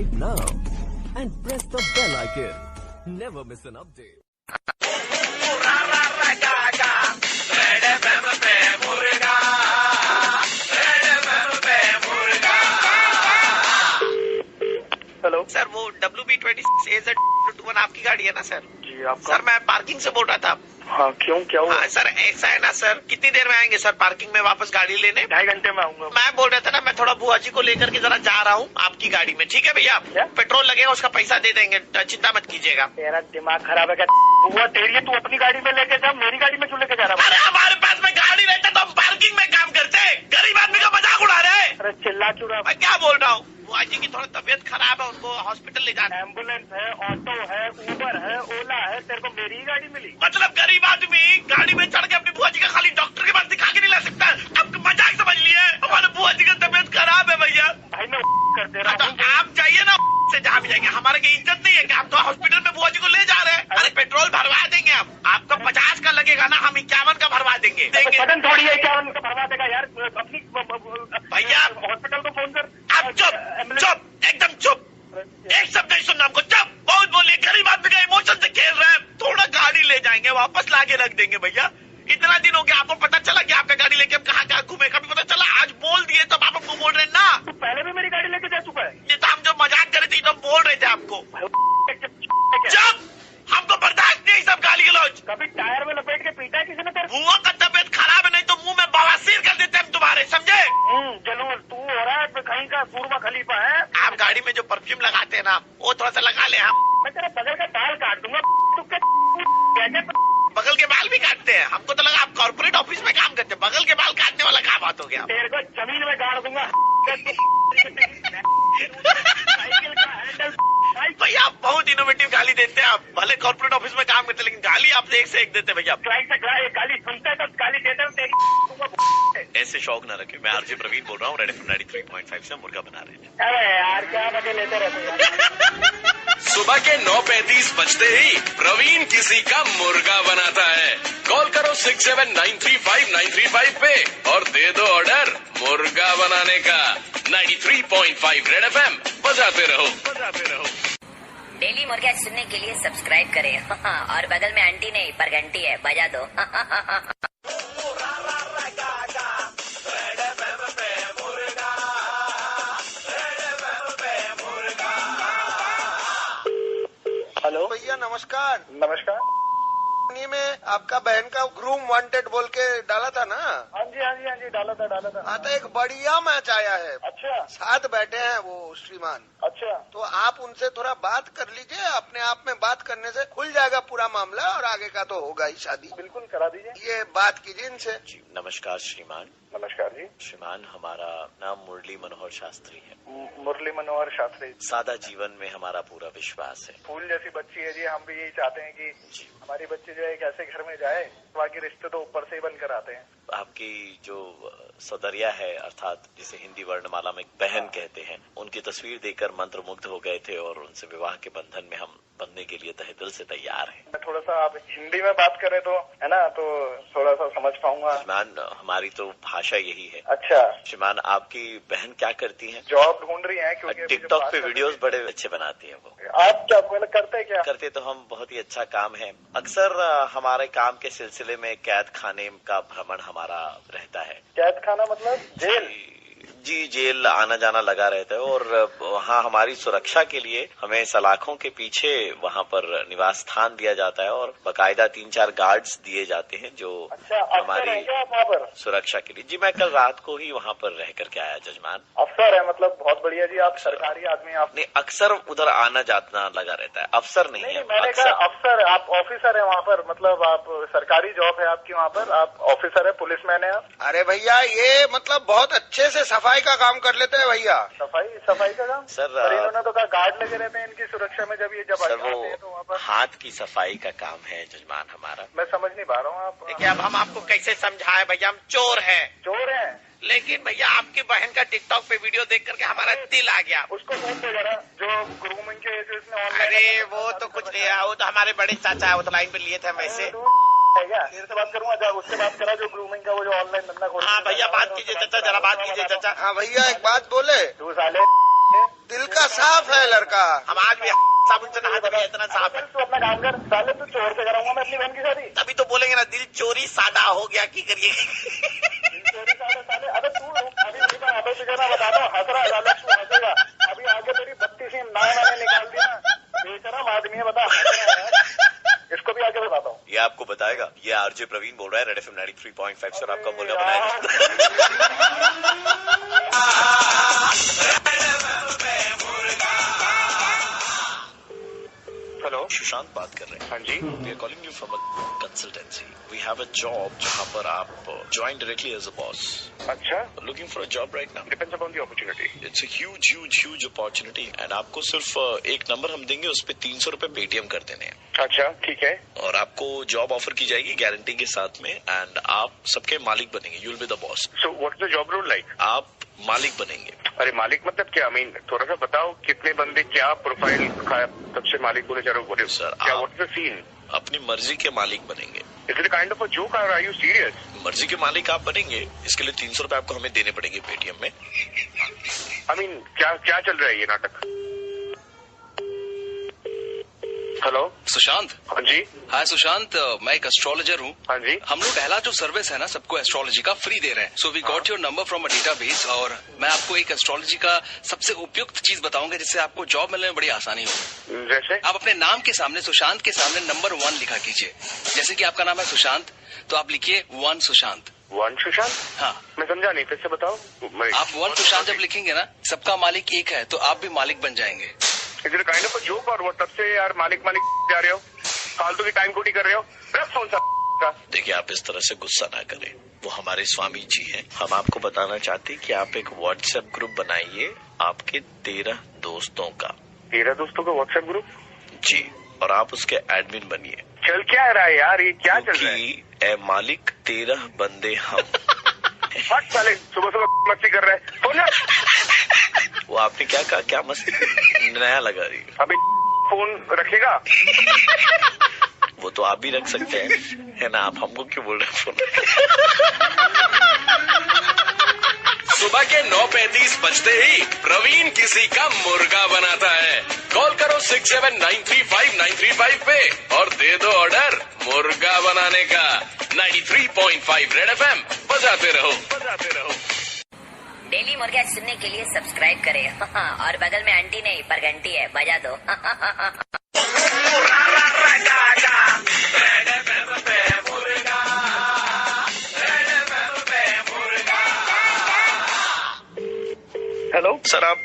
subscribe now and press the bell icon. Never miss an update. Hello sir, वो WB26AZ21 आपकी गाड़ी है ना सर? जी आपका। सर मैं पार्किंग से बोल रहा था। हाँ क्यों, क्या हुआ? हाँ सर, ऐसा है ना सर, कितनी देर में आएंगे सर पार्किंग में वापस गाड़ी लेने? 2.5 घंटे में आऊंगा। मैं बोल रहा था ना, मैं थोड़ा बुआ जी को लेकर के जरा जा रहा हूँ आपकी गाड़ी में। ठीक है भैया, क्या? पेट्रोल लगेगा उसका पैसा दे देंगे, चिंता मत कीजिएगा। तेरा दिमाग खराब है क्या? बुआ तेरी है, तू अपनी गाड़ी में लेके जा, मेरी गाड़ी में क्यों लेके जा रहा है? अरे हमारे पास में गाड़ी रहता तो हम पार्किंग में काम करते, गरीब आदमी का मजाक उड़ा रहे। अरे चिल्ला क्यों रहा? मैं क्या बोल रहा हूँ, बुआ जी की थोड़ा तबीयत खराब है, उनको हॉस्पिटल ले जाना। एम्बुलेंस है, ऑटो है, उबर है, ओला है, तेरे को मेरी ही गाड़ी मिली? मतलब गरीब आदमी गाड़ी में चढ़ के अपनी बुआ जी का खाली डॉक्टर के पास दिखा के नहीं ला सकता? अब मजाक समझ लिए, हमारे बुआ जी का तबीयत खराब है भैया। भाई मैं कर दे रहा तो हूँ। आप जाइए ना, से जहाँ भी जाएंगे, हमारे की इज्जत नहीं है कि आप तो हॉस्पिटल में बुआ जी को ले जा रहे हैं। अरे पेट्रोल भरवा देंगे हम, आपका 50 का लगेगा ना, हम 51 का भरवा देंगे। बटन थोड़ी है, 51 का भरवा देगा यार। अपनी भैया हॉस्पिटल को फोन कर। आप चुप चुप, एकदम चुप, एक शब्द नहीं सुनना हमको, चुप। बहुत बोलिए, गरीब आदमी का इमोशन से खेल रहे हैं। थोड़ा गाड़ी ले जाएंगे, वापस ला के रख देंगे भैया। इतना दिन हो गया, आपको पता चला कि आपका गाड़ी लेके हम कहाँ कहाँ घूमे? कभी पता चला? आज बोल दिए तब आप हमको बोल रहे हैं ना। तू पहले भी मेरी गाड़ी लेके जा चुका है। ये तो हम जो मजाक कर रहे थे, तो हम बोल रहे थे आपको। चुप, हमको बर्दाश्त नहीं सब गाली गलौज। कभी टायर में लपेट के पीटा है किसी ने तेरे? बुआ का तबियत खराब है, नहीं तो मुंह में बवासीर कर देते हम तुम्हारे, समझे? जरूर तू हो रहा है कहीं का सुरमा खलीफा है। आप गाड़ी में जो परफ्यूम लगाते हैं ना, वो थोड़ा सा लगा ले। हम मैं तेरा बगल का बाल काट दूंगा। बगल के बाल भी काटते हैं? हमको तो लगा आप कॉर्पोरेट ऑफिस में काम करते हैं। बगल के बाल काटने वाला क्या बात हो गया? तेरे को जमीन में गाड़ दूंगा। भैया आप बहुत इनोवेटिव गाली देते हैं। आप भले कॉर्पोरेट ऑफिस में काम करते हैं, लेकिन गाली आपसे एक से एक देते हैं भैया। क्लाइंट से गाली सुनता है तो गाली देता हूँ तेरी। ऐसे शौक न रखे। मैं आरजे प्रवीण बोल रहा हूँ, रेड एफएम 93.5 से मुर्गा बना रहे हैं। अरे यार क्या मजे लेते रहते हैं। सुबह के 9:35 बजते ही प्रवीण किसी का मुर्गा बनाता है। कॉल करो 67935935 पे और दे दो ऑर्डर मुर्गा बनाने का। 93.5 रेड एफएम बजाते रहो, बजाते रहो। डेली मुर्गा सुनने के लिए सब्सक्राइब करें और बगल में आंटी नहीं पर घंटी है, बजा दो। हेलो भैया नमस्कार। नमस्कार। में आपका बहन का ग्रूम वांटेड बोल के डाला था ना? हाँ जी डाला था। हाँ तो एक बढ़िया मैच आया है। अच्छा साथ बैठे हैं वो श्रीमान। अच्छा तो आप उनसे थोड़ा बात कर लीजिए। अपने आप में बात करने से खुल जाएगा पूरा मामला, और आगे का तो होगा ही शादी। बिल्कुल करा दीजिए। ये बात कीजिए इनसे। जी नमस्कार श्रीमान। नमस्कार जी। श्रीमान हमारा नाम मुरली मनोहर शास्त्री है। मुरली मनोहर शास्त्री। सादा जीवन में हमारा पूरा विश्वास है। फूल जैसी बच्ची है जी, हम भी यही चाहते हैं कि जी हमारी बच्ची जो है एक ऐसे घर में जाए, बाकी रिश्ते तो ऊपर से ही बनकर आते हैं। आपकी जो सौदरिया है, अर्थात जिसे हिंदी वर्णमाला में बहन कहते हैं, उनकी तस्वीर देखकर मंत्रमुग्ध हो गए थे और उनसे विवाह के बंधन में हम बनने के लिए तहे दिल से तैयार हैं। थोड़ा सा आप हिंदी में बात करें तो है ना, तो थोड़ा सा समझ पाऊंगा। श्रीमान हमारी तो भाषा यही है। अच्छा श्रीमान आपकी बहन क्या करती हैं? जॉब ढूंढ रही हैं क्योंकि टिकटॉक पे वीडियोस बड़े अच्छे बनाती हैं वो। आप क्या मतलब करते हैं क्या? करते तो हम बहुत ही अच्छा काम है। अक्सर हमारे काम के सिलसिले में कैद खाने का भ्रमण हमारा रहता है। कैद खाना मतलब जेल? जी जेल आना जाना लगा रहता है, और वहाँ हमारी सुरक्षा के लिए हमें सलाखों के पीछे वहाँ पर निवास स्थान दिया जाता है और बाकायदा 3-4 गार्ड्स दिए जाते हैं जो हमारी वहाँ पर सुरक्षा के लिए। जी मैं कल रात को ही वहाँ पर रह करके आया जजमान। अफसर है मतलब? बहुत बढ़िया जी, आप सरकारी आदमी। आप नहीं, अक्सर उधर आना जाना लगा रहता है, अफसर नहीं है। मैंने कहा अफसर, आप ऑफिसर है वहाँ पर? मतलब आप सरकारी जॉब है आपकी वहाँ पर, आप ऑफिसर है, पुलिसमैन है आप? अरे भैया ये मतलब बहुत अच्छे से सफाई का काम कर लेते हैं भैया। सफाई का काम? सर इन्होंने तो कहा गार्ड लगे रहते हैं इनकी सुरक्षा में, जब सर आते वो हैं तो वहाँ पर हाथ की सफाई का काम है जजमान हमारा। मैं समझ नहीं पा रहा हूँ। आप देखिए अब हम आपको कैसे समझाएं भैया, हम चोर हैं। चोर हैं? लेकिन भैया आपकी बहन का टिकटॉक पे वीडियो देख करके हमारा दिल आ गया। उसको फोन पे जरा, जो ग्रूमिंग के जो इसने ऑनलाइन। अरे वो तो कुछ नहीं है, वो तो हमारे बड़े चाचा है, वो तो लाइन पे लिए थे हम ऐसे। है क्या? देर से बात करूंगा, जब उससे बात करा जो ग्रूमिंग का, वो जो ऑनलाइन धंधा खोल। हाँ भैया बात कीजिए चाचा, जरा बात कीजिए चाचा। हाँ भैया एक बात बोले, तू साले दिल का साफ है लड़का। हम आज भी साबुन से नहाते हैं, इतना साफ है। तू अपना काम कर, साले तू चोर से कराऊंगा मैं अपनी बहन की शादी। तभी तो बोलेंगे ना, दिल चोरी सादा हो गया, की करिए। चोरी साले, अबे तू अभी नहीं बना, अबे तुझे मैं बता दूं, हंस रहा है, तू हंसेगा। अभी आगे तेरी 32 नाय मैंने निकाल दी ना, बेशरम आदमी है, बता। इसको भी आगे बताता हूँ। ये आपको बताएगा, ये आरजे प्रवीण बोल रहा है, रेड FM 93.5 सर, आपका मुर्गा बनाएगा। हेलो, सुशांत बात कर रहे हैं। हाँ जी। We are calling you from a consultancy. We have a job जहाँ पर आप join directly as a boss. अच्छा, looking for a job right now. Depends upon the opportunity. It's a huge opportunity and आपको सिर्फ एक number हम देंगे, उस पर 300 रुपए पेटीएम कर देने हैं। अच्छा, ठीक है। और आपको जॉब ऑफर की जाएगी गारंटी के साथ में, एंड आप सबके मालिक बनेंगे। You will be the boss. So what's the job role like? आप मालिक बनेंगे। अरे मालिक मतलब क्या? मीन थोड़ा सा बताओ, कितने बंदे, क्या प्रोफाइल खाया तब से मालिक बोले जा रहे हो? सर, क्या आप- व्हाट्स द सीन? अपनी मर्जी के मालिक बनेंगे। Is it kind of a joke और आर यू सीरियस? मर्जी के मालिक आप बनेंगे, इसके लिए 300 रुपए आपको हमें देने पड़ेंगे पेटीएम में। आई मीन क्या चल रहा है ये नाटक? हेलो सुशांत। हाँ जी। हाय सुशांत, मैं एक एस्ट्रोलॉजर हूँ। हाँ जी। हम लोग पहला जो सर्विस है ना सबको एस्ट्रोलॉजी का फ्री दे रहे हैं। So we got your number from a database और मैं आपको एक एस्ट्रोलॉजी का सबसे उपयुक्त चीज बताऊंगा जिससे आपको जॉब मिलने में बड़ी आसानी हो। जैसे? आप अपने नाम के सामने, सुशांत के सामने नंबर 1 लिखा कीजिए। जैसे कि आपका नाम है सुशांत, तो आप लिखिए 1 सुशांत। 1 सुशांत? हाँ, मैं समझा नहीं, फिर से बताओ। आप 1 सुशांत जब लिखेंगे ना, सबका मालिक एक है, तो आप भी मालिक बन जाएंगे। Is it kind of a joke और वो तब से यार मालिक जा रहे हो, फालतू की टाइम खोटी कर रहे हो? रख फोन सा। देखिए, आप इस तरह से गुस्सा ना करें, वो हमारे स्वामी जी हैं। हम आपको बताना चाहते हैं कि आप एक व्हाट्सएप ग्रुप बनाइए आपके 13 दोस्तों का। 13 दोस्तों का व्हाट्सएप ग्रुप? जी, और आप उसके एडमिन बनिए। चल क्या रहा है यार, ये क्या चल रहा है? क्योंकि ए मालिक 13 बंदे हम। हट साले, सुबह मस्ती कर रहे हैं। फोन रख। वो आपने क्या कहा? क्या मस्ती? नया लगा रही है। अभी फोन रखेगा? वो तो आप भी रख सकते हैं, है ना? आप हमको क्यों बोल रहे हैं फोन? सुबह के 9:35 बजते ही प्रवीण किसी का मुर्गा बनाता है। कॉल करो 67935935 पे और दे दो ऑर्डर मुर्गा बनाने का। 93.5 रेड FM बजाते रहो। डेली मुर्गा सुनने के लिए सब्सक्राइब करें और बगल में आंटी नहीं पर घंटी है, बजा दो। हेलो सर, आप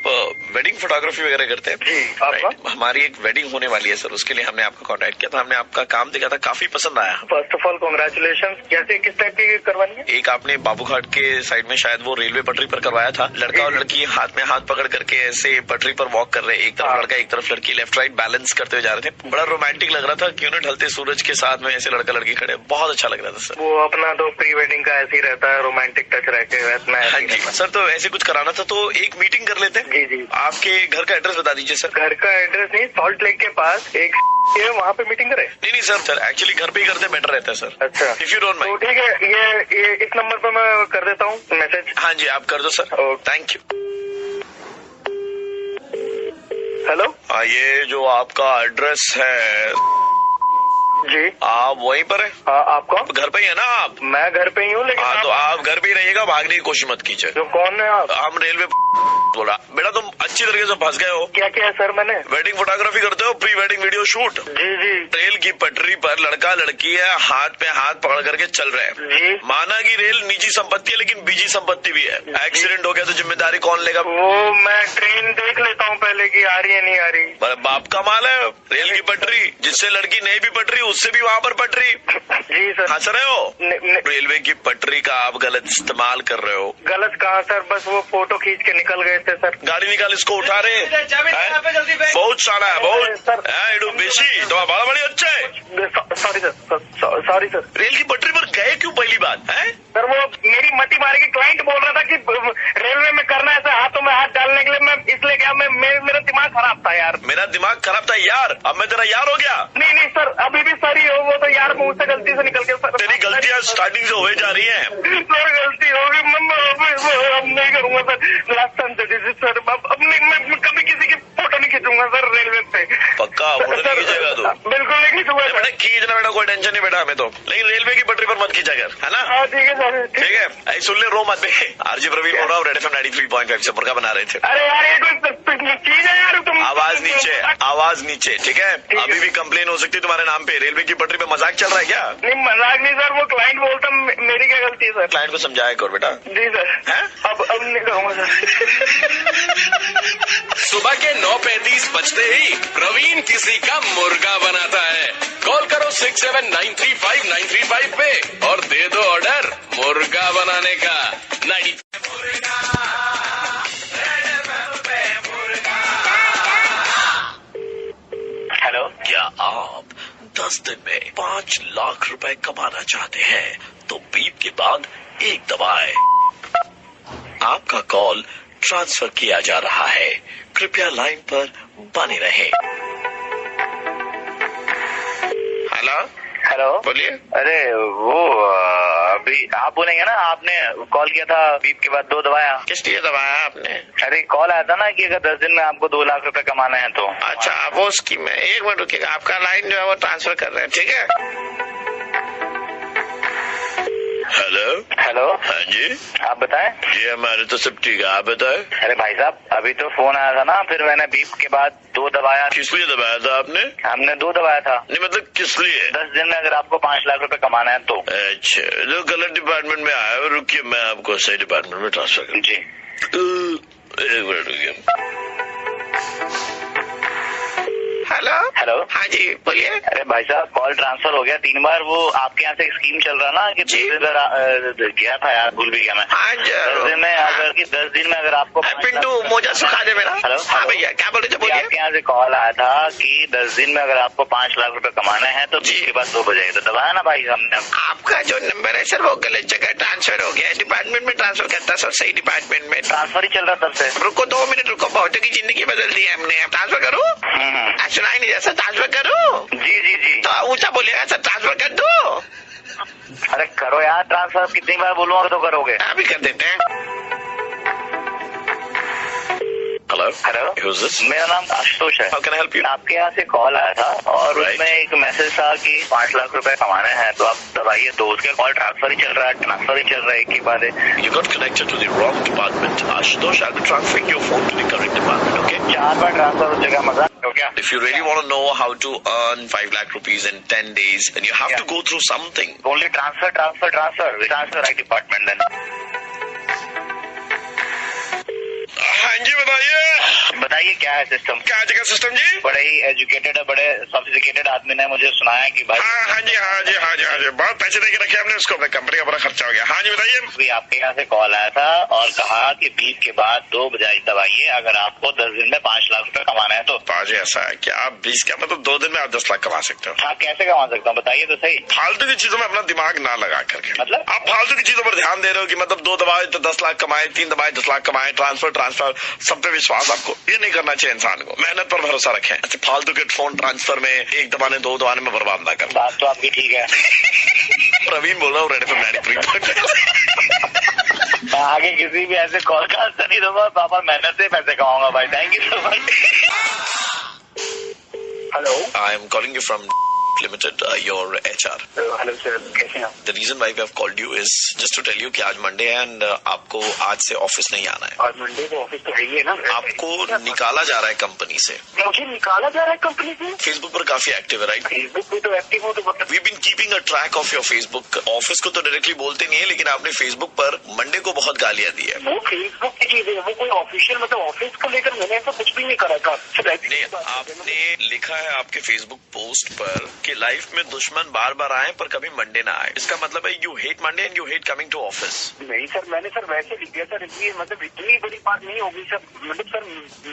वेडिंग फोटोग्राफी वगैरह करते हैं? जी, आपका? Right. हमारी एक वेडिंग होने वाली है सर, उसके लिए हमने आपको कांटेक्ट किया था। हमने आपका काम देखा था, काफी पसंद आया। First of all congratulation. कैसे, किस टाइप की करवानी है? एक आपने बाबूघाट के साइड में शायद वो रेलवे पटरी पर करवाया था। लड़का और लड़की हाथ में हाथ पकड़ करके ऐसे पटरी पर वॉक कर रहे, एक तरफ लड़का एक तरफ लड़की, लेफ्ट राइट बैलेंस करते हुए जा रहे थे। बड़ा रोमांटिक लग रहा था, क्यों ना ढलते सूरज के साथ में ऐसे लड़का लड़की खड़े, बहुत अच्छा लग रहा था सर। वो अपना तो प्री वेडिंग का ऐसे ही रहता है, रोमांटिक टच रह के वैसा। हाँ जी सर, तो ऐसे कुछ कराना था, तो एक मीटिंग कर लेते हैं। जी जी। आपके घर का एड्रेस बता दीजिए सर। घर का एड्रेस नहीं, सॉल्ट लेक के पास एक है, वहाँ पे मीटिंग करे। नहीं सर, एक्चुअली घर पे ही करते बेटर रहता है सर। अच्छा, इफ यू डोंट तो माइंड। ठीक है, ये इस नंबर पे मैं कर देता हूँ मैसेज। हाँ जी, आप कर दो सर। Thank you. हेलो, ये जो आपका एड्रेस है जी, आप वहीं पर है? हाँ, आपका? घर पे ही है ना आप? मैं घर पे ही हूँ, लेकिन हाँ, तो आप घर पे ही रहिएगा, भागने की कोशिश मत कीजिए। जो कौन है आप? हम रेलवे बोला। बेटा तुम अच्छी तरीके से फंस गए हो। क्या किया सर मैंने? वेडिंग फोटोग्राफी करते हो, प्री वेडिंग वीडियो शूट। जी जी रेल की पटरी पर लड़का लड़की है, हाथ पे हाथ पकड़ करके चल रहे हैं। जी। माना कि रेल निजी संपत्ति है, लेकिन बीजी संपत्ति भी है। एक्सीडेंट हो गया तो जिम्मेदारी कौन लेगा? वो मैं ट्रेन देख लेता हूँ पहले की आ रही है नहीं आ रही। बाप का माल है। रेल की पटरी, जिससे लड़की नहीं भी पटरी उससे भी वहाँ पर पटरी। जी सर। हंस रहे हो? रेलवे की पटरी का आप गलत इस्तेमाल कर रहे हो। गलत कहाँ सर, बस वो फोटो खींच के निकल गए थे सर। गाड़ी निकाल, इसको उठा रहे। बहुत सारा है, बहुत है बेची तो बड़ा बड़ी अच्छे। Sorry sir, sorry sir. Rail की पटरी पर गए क्यों पहली बात है? सर वो मेरी मती मारे की क्लाइंट बोल रहा था कि रेलवे में करना है सर, हाथों में हाथ डालने के लिए। मैं इसलिए क्या, मेरा दिमाग खराब था यार। मेरा दिमाग खराब था यार, अब मैं तेरा यार हो गया? नहीं सर, अभी भी सर ही हो, वो तो यार मुझसे गलती से निकल गया सर। तेरी गलतियां स्टार्टिंग से हुए जा रही हैं। सर गलती होगी, मैं अब नहीं करूंगा सर। लास्ट टाइम सर, अब नहीं, मैं कभी किसी की खींचूंगा सर रेलवे पे। पक्का फोटो नहीं खींचेगा तू? बिल्कुल नहीं खींचूंगा सर। बेटा खींचना बेटा, कोई टेंशन नहीं बेटा हमें तो, लेकिन रेलवे की पटरी पर मत खींचा कर, है ना? हाँ ठीक है सर। ठीक है, ऐसे सुन ले, रो मत बे। आरजे प्रवीण बोल रहा हूँ, रेड एफएम 93.5 से मुर्गा बना रहे थे। अरे यार ये कोई चीज है यार तुम। आवाज नीचे, आवाज नीचे, ठीक है? अभी भी कंप्लेन हो सकती है तुम्हारे नाम पे। रेलवे की पटरी पे मजाक चल रहा है क्या? नहीं मजाक नहीं सर, वो क्लाइंट बोलता मेरी क्या गलती है सर? क्लाइंट को समझाया करो बेटा। जी सर। हैं? अब नहीं करूँगा सर। सुबह के 9:35 बजते ही प्रवीण किसी का मुर्गा बनाता है। कॉल करो 67935935 पे और दे दो ऑर्डर मुर्गा बनाने का। 90 हेलो। क्या आप 10 दिन में 5 लाख रुपए कमाना चाहते हैं तो बीप के बाद एक दबाएं। आपका कॉल ट्रांसफर किया जा रहा है, कृपया लाइन पर बने रहें। हेलो हेलो बोलिए। अरे वो अभी आप बोलेंगे ना, आपने कॉल किया था बीप के बाद 2 दबाया। किस लिए दबाया आपने? अरे कॉल आया था ना कि अगर 10 दिन में आपको 2 लाख रुपए कमाना है तो। अच्छा वो स्कीम है, एक मिनट रुकिएगा, आपका लाइन जो है वो ट्रांसफर कर रहे हैं, ठीक है? Hello hello. हाँ जी आप बताएं। जी हमारे तो सब ठीक है, आप बताएं। अरे भाई साहब अभी तो फोन आया था ना, फिर मैंने बीप के बाद 2 दबाया। किस लिए दबाया था आपने? हमने 2 दबाया था। नहीं मतलब किस लिए? 10 दिन में अगर आपको 5 लाख रुपए कमाना है तो। अच्छा जो गलत डिपार्टमेंट में आया, रुकिए मैं आपको सही डिपार्टमेंट में ट्रांसफर कर। जी एक मिनट रुकिए। Hello hello. हाँ जी बोलिए। अरे भाई साहब कॉल ट्रांसफर हो गया 3 बार। वो आपके यहाँ से एक स्कीम चल रहा ना कि जी। गया था यार, भूल भी गया मैं। हाँ 10 दिन में अगर आपको पिंटू मोजा सुखा दे मेरा। हेलो हाँ भैया क्या बोले थे बोलिए। आपके यहाँ से कॉल आया था कि 10 दिन में अगर आपको 5 लाख रुपए कमाना है तो जी। उसके बाद 2 बजे तो दबाया ना भाई हमने। आपका जो नंबर है सर वो गलत जगह ट्रांसफर हो गया, डिपार्टमेंट में ट्रांसफर करता सर, सही डिपार्टमेंट में। ट्रांसफर ही चल रहा तब से। रुको 2 मिनट रुको, बहुतों की जिंदगी बदल दी है हमने। ट्रांसफर करूँ? सुनाई नहीं जैसा, ट्रांसफर करूँ? जी जी जी। तो ऊंचा बोलिएगा सर, ट्रांसफर कर दो। अरे करो यार ट्रांसफर, कितनी बार बोलूंगा तो करोगे। अभी कर देते हैं। Hello hello Who's this? मेरा नाम आशुतोष है। How can I help you? आपके यहाँ से कॉल आया था और Right. उसमें एक मैसेज था कि 5 लाख रुपए कमाने हैं तो आप दबाइए। तो उसके कॉल ट्रांसफर ही चल रहा है, ट्रांसफर ही चल रहा है, एक ही बात है। You got connected to the wrong department. Ashutosh, I'll be transferring your phone to the correct department, okay? 4 bar transfer हो जाएगा, मजाक हो क्या? If you really want to know how to earn 5 lakh rupees in 10 days, then you have to go through something. Only transfer, right department then. हाँ जी बताइए। बताइए क्या है सिस्टम? क्या जगह सिस्टम जी? बड़े ही एजुकेटेड है, बड़े सोफिस्टिकेटेड आदमी ने मुझे सुनाया कि भाई हाँ जी बहुत पैसे देके रखे हमने उसको, अपने कंपनी का बड़ा खर्चा हो गया। हाँ जी बताइए। अभी आपके यहाँ से कॉल आया था और कहा कि बीप के बाद 2 बजाय दबाइए अगर आपको 10 दिन में 5 लाख रुपए कमाना है तो। आज ऐसा है कि आप 20 का मतलब 2 दिन में आप 10 लाख कमा सकते हो। हाँ कैसे कमा सकता हूँ बताइए तो सही। फालतू की चीजों में अपना दिमाग ना लगा करके। मतलब? आप फालतू की चीजों पर ध्यान दे रहे हो कि मतलब 2 दबाए तो 10 लाख कमाए, 3 दबाए 10 लाख कमाए, ट्रांसफर सब पे विश्वास आपको ये नहीं करना चाहिए इंसान को। मेहनत पर भरोसा रखें। अच्छा फालतू के फोन ट्रांसफर में 1 दबाने 2 दबाने में बर्बाद ना कर। बात तो आपकी ठीक है। प्रवीण बोल रहा हूँ, रेड एफएम 93.5। आगे किसी भी ऐसे कॉल का आंसर नहीं दूंगा, पापा मेहनत से पैसे कमाऊंगा भाई। Thank you so much. Hello I am calling you from Limited, your HR. Hello sir, कैसे हैं? The reason why we have called you is just to tell you कि आज मंडे है एंड आपको आज से ऑफिस नहीं आना है। और मंडे को ऑफिस तो है ही है ना। आपको निकाला जा रहा है कंपनी से। मुझे निकाला जा रहा है कंपनी से? फेसबुक पर काफी एक्टिव है राइट? फेसबुक पे तो एक्टिव हो तो मतलब। We've been keeping a track of your Facebook. Office को तो डायरेक्टली बोलते नहीं है, लेकिन आपने फेसबुक पर मंडे को बहुत गालियां दी है। वो फेसबुक की चीज है, वो कोई ऑफिशियल मतलब ऑफिस को लेकर मैंने ऐसा कुछ भी नहीं करा था। नहीं, आपने लिखा है आपके फेसबुक पोस्ट पर कि लाइफ में दुश्मन बार बार आए पर कभी मंडे ना आए। इसका मतलब है you hate Monday and you hate coming to office. नहीं सर, मैंने सर वैसे लिख दिया सर, इसलिए मतलब इतनी बड़ी बात नहीं होगी सर। मतलब सर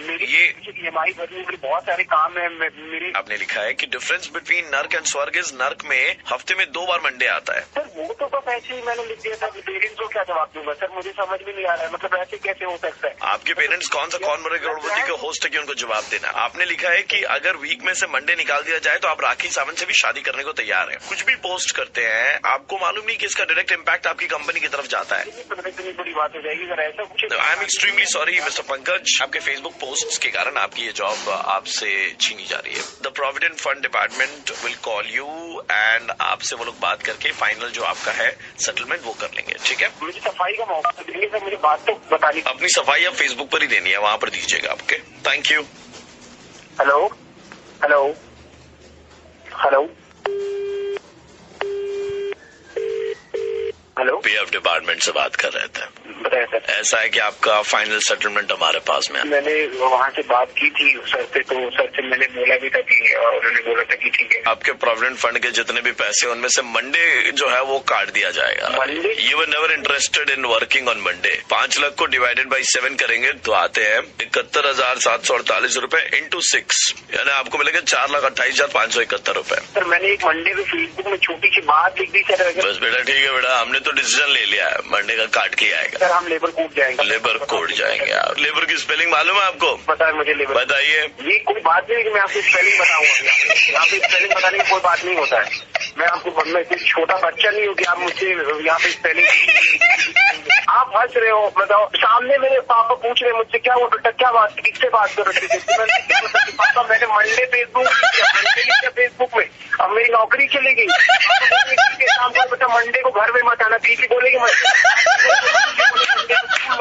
मेरी ये EMI भरनी, मेरे बहुत सारे काम है मेरी। आपने लिखा है कि डिफरेंस बिटवीन नर्क एंड स्वर्ग इज नर्क में हफ्ते में 2 बार मंडे आता है। सर वो तो बस ऐसे ही मैंने लिख दिया था। पेरेंट्स को क्या जवाब दूंगा सर, मुझे समझ में नहीं आ रहा है। मतलब ऐसे कैसे हो सकता है? आपके पेरेंट्स कौन बड़े करोड़पति के होस्ट है कि उनको जवाब देना। आपने लिखा है कि अगर वीक में से मंडे निकाल दिया जाए तो आप राखी सावंत से भी शादी करने को तैयार है। कुछ भी पोस्ट करते हैं, आपको मालूम नहीं कि इसका डायरेक्ट इम्पैक्ट आपकी कंपनी की तरफ जाता है। इतनी बड़ी बात हो जाएगी अगर ऐसा कुछ। I am extremely sorry mister Pankaj, आपके फेसबुक पोस्ट्स के कारण आपकी ये जॉब आपसे छीनी जा रही है। The provident fund department will call you and आपसे वो लोग बात करके फाइनल जो आपका है सेटलमेंट वो कर लेंगे, ठीक है? मुझे सफाई का मौका देंगे सर, मुझे बात तो बतानी। अपनी सफाई आप फेसबुक पर ही देनी है, वहां पर दीजिएगा आपके। Thank you. Hello hello hello hello, PF department से बात कर रहे थे। बताइए सर। ऐसा है कि आपका फाइनल सेटलमेंट हमारे पास में है। मैंने वहाँ से बात की थी सर से, तो सर से मैंने बोला भी था कि उन्होंने बोला था कि ठीक है। आपके प्रोविडेंट फंड के जितने भी पैसे उनमें से मंडे जो है वो काट दिया जाएगा। Monday? You were never interested in working on Monday. 5 lakh को डिवाइडेड बाई 7 करेंगे तो आते हैं 71,748 रूपए इंटू 6, यानी आपको मिलेगा 4,28,571 रूपए। सर मैंने एक मंडे को फेसबुक में छोटी सी बात लिख दी सर। बस बेटा ठीक है बेटा, हमने तो डिसीजन ले लिया है, मंडे का काट के आएगा। सर हम लेबर कोर्ट जाएंगे। लेबर कोड जाएंगे आप? लेबर की स्पेलिंग मालूम है आपको? पता है मुझे लेबर। बताइए। ये कोई बात नहीं है कि मैं आपको स्पेलिंग बताऊंगा। यहाँ पे स्पेलिंग बताने की कोई बात नहीं होता है। मैं आपको, मैं कोई छोटा बच्चा नहीं हूँ कि आप मुझसे यहाँ पे स्पेलिंग। आप हंस रहे हो, बताओ। सामने मेरे पापा पूछ रहे मुझसे क्या वो बेटा क्या बात, किससे बात कर रहे थे? पापा मैंने मंडे फेसबुक में, अब मेरी नौकरी चली गई। काम कर बेटा, मंडे को घर में मत आना। दीदी बोलेगी मत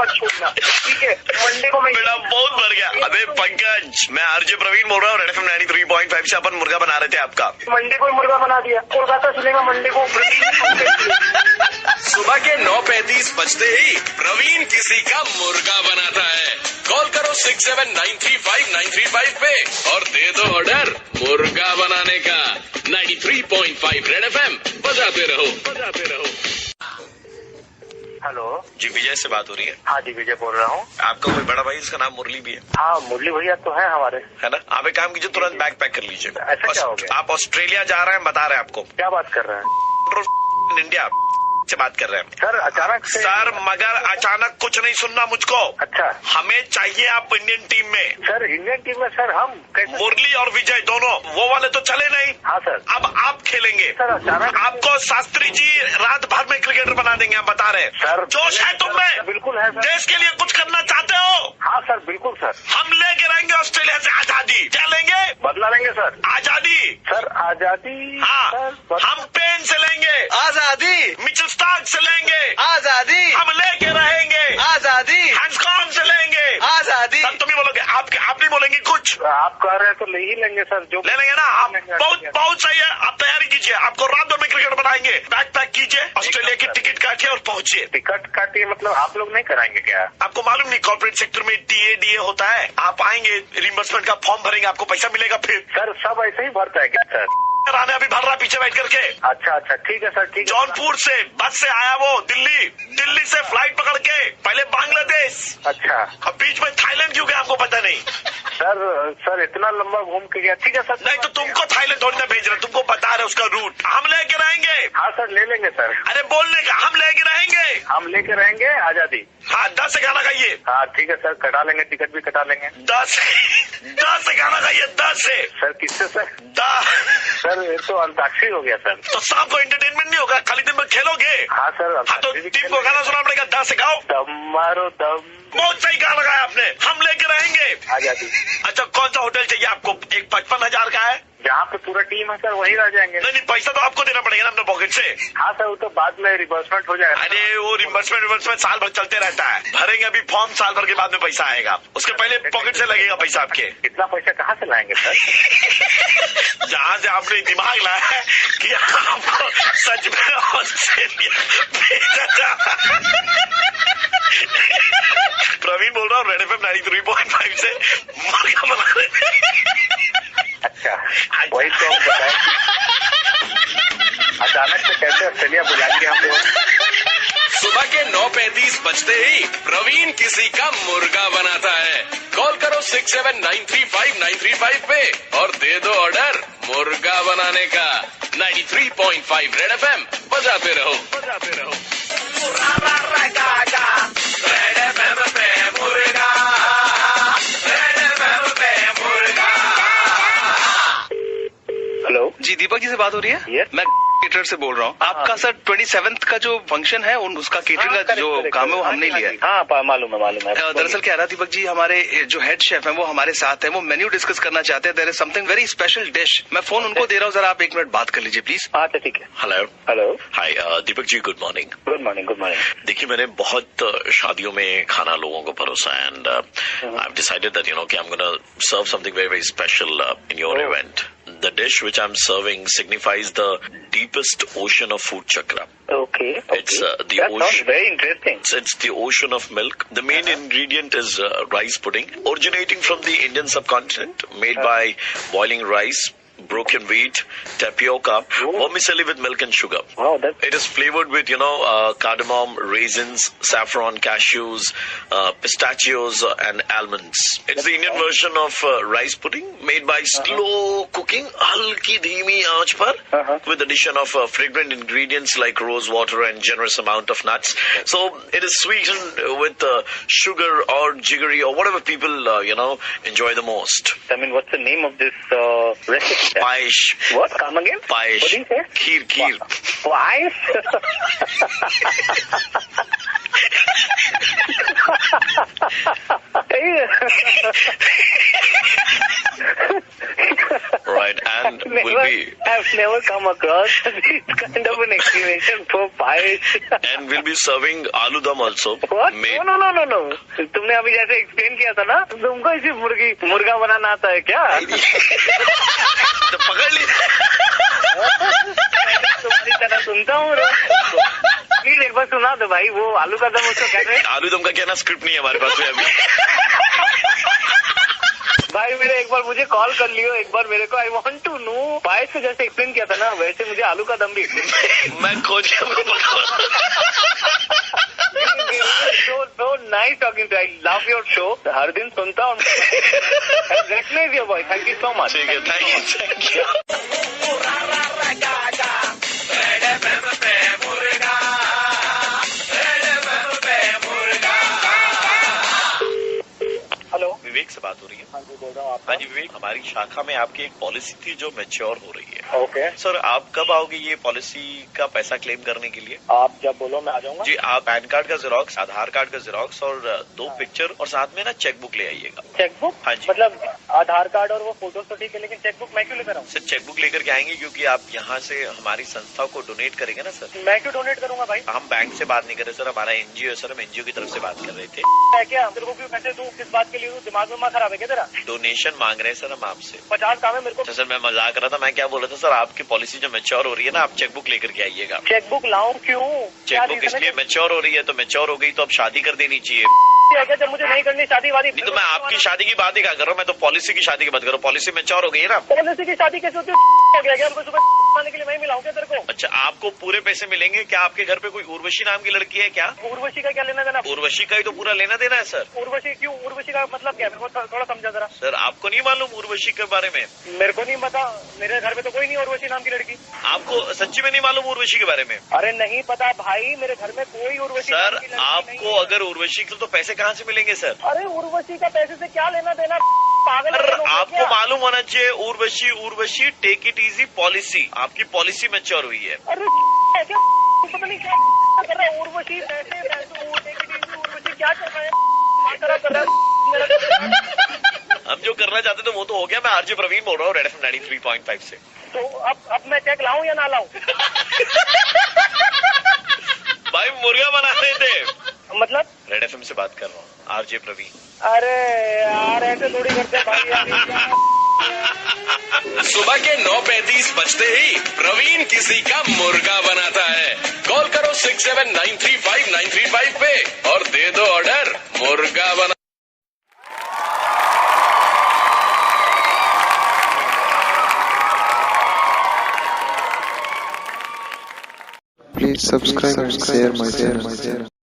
छोड़ना, ठीक है? मंडे को मैं बेटा बहुत बढ़ गया। अबे पंकज, मैं आरजे प्रवीण बोल रहा हूँ, रेड एफएम 93.5 से अपन मुर्गा बना रहे थे आपका। मंडे को मुर्गा बना दिया। कोलकाता सुनेगा मंडे को। सुबह के 9:35 बजते ही प्रवीण किसी का मुर्गा बनाता है। कॉल करो 67935935 पे और दे दो ऑर्डर मुर्गा बनाने का। 93.5 रेड एफएम बजाते रहो, बजाते रहो। हेलो जी, विजय से बात हो रही है? हाँ जी, विजय बोल रहा हूँ। आपका कोई बड़ा भाई, इसका नाम मुरली भी है? हाँ मुरली भैया तो है हमारे, है ना? आप एक काम कीजिए, तुरंत बैग पैक कर लीजिए। ऐसा क्या हो गया? आप ऑस्ट्रेलिया जा रहे हैं, बता रहे हैं आपको। क्या बात कर रहे हैं? इंडिया से बात कर रहे हैं सर। अचानक से? सर मगर अचानक कुछ नहीं सुनना मुझको। अच्छा। हमें चाहिए आप इंडियन टीम में। सर इंडियन टीम में सर हम कैसे? मुरली और विजय दोनों, वो वाले तो चले नहीं। हाँ सर। अब आप खेलेंगे। सर अचानक आपको शास्त्री जी रात भर में क्रिकेटर बना देंगे, आप बता रहे हैं। सर जोश है तुम में? बिल्कुल है सर। देश के लिए कुछ करना चाहते हो? हाँ सर बिल्कुल सर। हम लेके रहेंगे ऑस्ट्रेलिया से आजादी। क्या लेंगे? बदला लेंगे सर। आजादी। सर आजादी। हाँ, सर हम पेन से लेंगे आजादी, मिचेल स्टार्क से लेंगे आजादी, हम लेके रहेंगे आजादी, हैंड्सकॉम से लेंगे आजादी। सर तुम ही बोलोगे, आप नहीं बोलेंगे कुछ? आप कह रहे हैं तो ले ही लेंगे सर। जो ले लेंगे ना आप? बहुत सही है, आप तैयारी कीजिए, आपको रात भर में क्रिकेट बनाएंगे। बैग पैक कीजिए, ऑस्ट्रेलिया की टिकट काटिए और पहुंचिए। टिकट काटिए मतलब आप लोग नहीं कराएंगे क्या? आपको मालूम नहीं, कॉर्पोरेट सेक्टर में टीए होता है। आप आएंगे, रिइंबर्समेंट का फॉर्म भरेंगे, आपको पैसा मिलेगा। फिर सर सब ऐसे ही भरता है क्या सर? राने अभी भर रहा पीछे बैठ करके। अच्छा ठीक है सर, ठीक है। जौनपुर से बस से आया वो दिल्ली से फ्लाइट पकड़ के पहले बांग्लादेश। अच्छा। अब बीच में थाईलैंड क्यों गया आपको पता नहीं? सर इतना लंबा घूम के गया। ठीक है सर। नहीं तो तुमको थाईलैंड थोड़ी ना भेज रहे, तुमको बता रहे उसका रूट। हम लेके रहेंगे। हाँ सर ले लेंगे सर। अरे बोलने का, हम लेके रहेंगे। हम लेके रहेंगे आजादी। हाँ 10 से खाना खाइए। हाँ ठीक है सर, कटा लेंगे, टिकट भी कटा लेंगे। 10 से खाना खाइए, 10 से। सर किससे सर? 10। सर ये तो अंताक्षरी हो गया सर। तो शाम को एंटरटेनमेंट नहीं होगा, खाली दिन में खेलोगे। हाँ सर। हाँ तो टीम को गाना सुना पड़ेगा। 10 से खाओ। दम मारो दम। बहुत सही गाना लगाया आपने। हम लेके रहेंगे आजादी। अच्छा कौन सा होटल चाहिए आपको? एक 55,000 का है, जहाँ पे पूरा टीम है सर वहीं रह जाएंगे। नहीं पैसा तो आपको देना पड़ेगा ना अपने पॉकेट से। हाँ सर वो तो बाद में रिवर्समेंट हो जाएगा। अरे वो रिवर्समेंट साल भर चलते रहता है। भरेंगे अभी फॉर्म, साल भर के बाद में पैसा आएगा। उसके पहले पॉकेट से लगेगा पैसा आपके। इतना पैसा कहाँ से लाएंगे सर? जहाँ से आपने दिमाग लाया है कि आपको सच में ऑस्ट्रेलिया भेजा जा। प्रवीण बोल रहा हूँ, रेड एफएम 93.5 से मुर्गा बना रहे थे। अच्छा वही तो हम बताए। अचानक से कैसे ऑस्ट्रेलिया बुला लिया हम लोग? सुबह के 9:35 बजते ही प्रवीण किसी का मुर्गा बनाता है। कॉल करो 67935935 पे और दे दो ऑर्डर मुर्गा बनाने का। 93.5 रेड एफएम बजाते रहो, बजाते रहो। रेड एफएम पे मुर्गा, रेड एफएम पे मुर्गा। हेलो जी दीपक जी से बात हो रही है? Yes. मैं केटर से बोल रहा हूँ। आपका सर 27th का जो फंक्शन है उसका केटरिंग का जो काम है वो हमने लिया है। हाँ मालूम है। दरअसल क्या रहा दीपक जी, हमारे जो हेड शेफ है वो हमारे साथ है, वो मेन्यू डिस्कस करना चाहते हैं। There is something very special dish. मैं फोन उनको दे रहा हूँ, जरा आप 1 मिनट बात कर लीजिए प्लीज। अच्छा ठीक है। Hello, hello, hi Deepak ji, good morning. Good morning. देखिए, मैंने बहुत शादियों में खाना लोगों को परोसा and I have decided that you know कि I am gonna serve something very very special in your event. The dish which I'm serving signifies the deepest ocean of food chakra. Okay. It's the That sounds ocean. very interesting. It's the ocean of milk. The main ingredient is rice pudding, originating from the Indian subcontinent, made by boiling rice, broken wheat, tapioca, vermicelli with milk and sugar. Wow, that's... It is flavored with, cardamom, raisins, saffron, cashews, pistachios, and almonds. It's the Indian version of rice pudding, made by slow cooking, halki dheemi aach par, with addition of fragrant ingredients like rose water and generous amount of nuts. So it is sweetened with sugar or jaggery or whatever people, enjoy the most. I mean, what's the name of this recipe? Paesh. What? Come again? Paesh. What do you say? Kheer. Paesh? Right, and I've never come across this kind of an explanation for paesh. And we'll be serving aloo dum also. What? Made, No. तुमने अभी जैसे explain किया था ना, तुमको इसी मुर्गा बनाना आता है क्या? तो पकड़ ली। तुम्हारी तरह सुनता हूँ। प्लीज एक बार सुना दो भाई, वो आलू का दम उसको कहते हैं। आलू दम का क्या ना स्क्रिप्ट नहीं है हमारे पास में अभी। भाई मेरे एक बार मुझे कॉल कर लियो, एक बार मेरे को आई वांट टू नो। पायस को जैसे एक्सप्लेन किया था ना, वैसे मुझे आलू का दम भी मैं खोज so nice talking to you. I love your show. हर दिन सुनता हूँ। Recognize your voice. Thank you so much. ठीक है, थैंक यू। हेलो, विवेक से बात हो रही है? हाँ जी बोल रहा हूँ आप। हाँ जी विवेक, हमारी शाखा में आपकी एक पॉलिसी थी जो मैच्योर हो रही है। ओके सर, आप कब आओगे ये पॉलिसी का पैसा क्लेम करने के लिए? आप जब बोलो मैं आ जाऊंगा। जी, आप पैन कार्ड का जेरोक्स, आधार कार्ड का जेरोक्स और 2 पिक्चर और साथ में ना चेकबुक ले आइएगा। चेकबुक? हाँ जी। मतलब आधार कार्ड और वो फोटोज तो ठीक है, लेकिन चेकबुक मैं क्यों लेकर आऊँ? सर, चेकबुक लेकर के आएंगे क्योंकि आप यहाँ से हमारी संस्था को डोनेट करेंगे ना सर। मैं क्यों डोनेट करूंगा भाई? हम बैंक से बात नहीं कर रहे सर, हमारा एनजीओ है सर, हम एनजीओ की तरफ से बात कर रहे थे। क्या तेरे को क्यों पैसे दूं? किस बात के लिए दूं? दिमाग में खराब है क्या तेरा? डोनेशन मांग रहे हैं सर हम आपसे। 50 काम है मेरे को। तो सर मैं मजाक कर रहा था, मैं क्या बोल रहा था सर, आपकी पॉलिसी जो मैच्योर हो रही है ना, आप चेकबुक लेकर के आइएगा। चेकबुक लाऊं क्यों? चेकबुक इसलिए मैच्योर हो रही है, तो मैच्योर हो गई तो अब शादी कर देनी चाहिए। क्या जब मुझे नहीं करनी शादी वादी? नहीं तो मैं आपकी शादी की बात ही क्या कर रहा हूँ, मैं तो पॉलिसी की शादी की बात कर रहा हूँ। पॉलिसी मैच्योर हो गई है ना। पॉलिसी की शादी कैसे होती है? हो गया क्या? उनको सुबह आने के लिए मैं मिलाऊं क्या तेरे को? अच्छा, आपको पूरे पैसे मिलेंगे। क्या आपके घर पे कोई उर्वशी नाम की लड़की है क्या? उर्वशी का क्या लेना देना? उर्वशी का ही तो पूरा लेना देना है सर। उर्वशी क्यों? उर्वशी का मतलब क्या? मेरे को थोड़ा समझा जरा। सर, आपको नहीं मालूम उर्वशी के बारे में? मेरे को नहीं पता, मेरे घर में तो कोई नहीं उर्वशी नाम की लड़की। आपको सच्ची में नहीं मालूम उर्वशी के बारे में? अरे नहीं पता भाई, मेरे घर में कोई उर्वशी सर, नाम की लड़की नहीं आपको है। अगर उर्वशी तो पैसे कहाँ से मिलेंगे सर? अरे उर्वशी का पैसे से क्या लेना देना? पागल है लोग आपको क्या? मालूम होना चाहिए, Urvashi take it easy policy, आपकी पॉलिसी मैच्योर हुई है। अरे क्या पता नहीं क्या कर रहा है? उर्वशी पैसे उर्वशी क्या कर रहा है? खराब कर रहा है मेरा। हम जो करना चाहते थे वो तो हो गया। मैं आरजे प्रवीण बोल रहा हूँ, रेड एफएम 93.5 से। तो अब मैं चेक लाऊं या ना लाऊं? भाई मुर्गा बना रहे थे। मतलब रेड एफएम से बात कर रहा हूँ, आरजे प्रवीण। अरे यार ऐसे थोड़ी करते हैं भाई यार। सुबह के 9:35 बजते ही प्रवीण किसी का मुर्गा बनाता है। कॉल करो 67935935 पे और दे दो ऑर्डर मुर्गा बना। Please subscribe and share my channel.